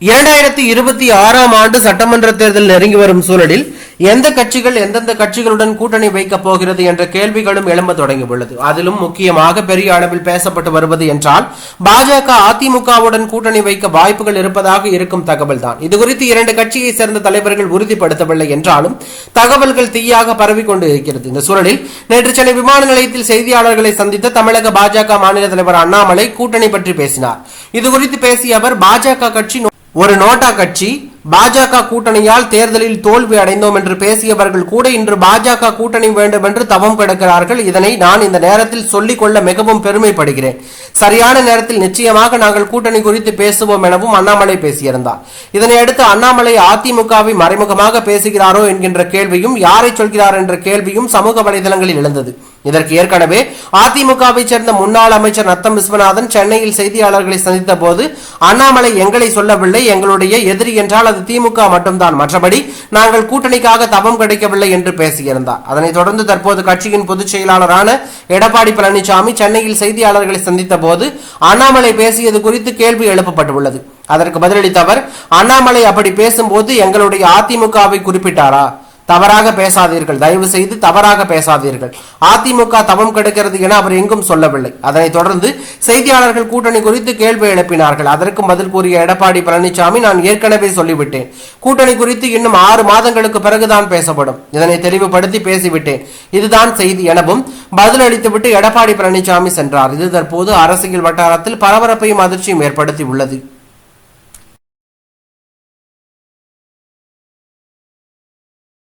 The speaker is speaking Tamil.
2026 ஆண்டு சட்டமன்ற தேர்தல் நெருங்கி வரும் சூழலில் எந்த கட்சிகள் எந்தெந்த கட்சிகளுடன் கூட்டணி வைக்கப் போகிறது என்ற கேள்விகளும் எழும்ப தொடங்கியுள்ளது. அதிலும் முக்கியமாக பெரிய அளவில் பேசப்பட்டு வருவது என்றால் பாஜக அதிமுகவுடன் கூட்டணி வைக்க வாய்ப்புகள் இருப்பதாக இருக்கும் தகவல் தான். இதுகுறித்து இரண்டு கட்சியை சேர்ந்த தலைவர்கள் உறுதிப்படுத்தவில்லை என்றாலும் தகவல்கள் தீயாக பரவிக்கொண்டு இருக்கிறது. இந்த சூழலில் நேற்று சென்னை விமான நிலையத்தில் செய்தியாளர்களை சந்தித்த தமிழக பாஜக மாநில தலைவர் அண்ணாமலை கூட்டணி பற்றி பேசினார். இதுகுறித்து பேசிய அவர், பாஜக கட்சி ஒரு நோட்டா கட்சி, பாஜக கூட்டணியால் தேர்தலில் தோல்வி அடைந்தோம் என்று பேசியவர்கள் கூட இன்று பாஜக கூட்டணி வேண்டும் என்று தவம் கிடக்கிறார்கள். இதனை நான் இந்த நேரத்தில் சொல்லிக் கொள்ள மிகவும் பெருமைப்படுகிறேன். சரியான நேரத்தில் நிச்சயமாக நாங்கள் கூட்டணி குறித்து பேசுவோம் எனவும் அண்ணாமலை பேசியிருந்தார். இதனையடுத்து அண்ணாமலை அதிமுகவை மறைமுகமாக பேசுகிறாரோ என்கின்ற கேள்வியும், யாரை சொல்கிறார் என்ற கேள்வியும் சமூக வலைதளங்களில் எழுந்தது. இதற்கு ஏற்கனவே அதிமுகவை சேர்ந்த முன்னாள் அமைச்சர் நத்தம் விஸ்வநாதன் சென்னையில் செய்தியாளர்களை சந்தித்த போது, அண்ணாமலை எங்களை சொல்லவில்லை, எங்களுடைய எதிரி என்றால் அது திமுக மட்டும்தான், மற்றபடி நாங்கள் கூட்டணிக்காக தவம் கிடைக்கவில்லை என்று பேசியிருந்தார். அதனைத் தொடர்ந்து தற்போது கட்சியின் பொதுச் செயலாளரான எடப்பாடி பழனிசாமி சென்னையில் செய்தியாளர்களை சந்தித்த போது அண்ணாமலை பேசியது குறித்து கேள்வி எழுப்பப்பட்டுள்ளது. அதற்கு பதிலளித்த அவர், அண்ணாமலை அப்படி பேசும்போது எங்களுடைய அதிமுகவை குறிப்பிட்டாரா? தவறாக பேசாதீர்கள், தயவு செய்து தவறாக பேசாதீர்கள். அதிமுக தவம் கெடுக்கிறது என அவர் எங்கும் சொல்லவில்லை. அதனைத் தொடர்ந்து செய்தியாளர்கள் கூட்டணி குறித்து கேள்வி எழுப்பினார்கள். அதற்கும் பதில் கூறிய எடப்பாடி பழனிசாமி, நான் ஏற்கனவே சொல்லிவிட்டேன், கூட்டணி குறித்து இன்னும் 6 மாதங்களுக்கு பிறகுதான் பேசப்படும், இதனை தெளிவுபடுத்தி பேசிவிட்டேன், இதுதான் செய்தி எனவும் பதிலளித்துவிட்டு எடப்பாடி பழனிசாமி சென்றார். இது தற்போது அரசியல் வட்டாரத்தில் பரபரப்பையும் அதிர்ச்சியும் ஏற்படுத்தி உள்ளது.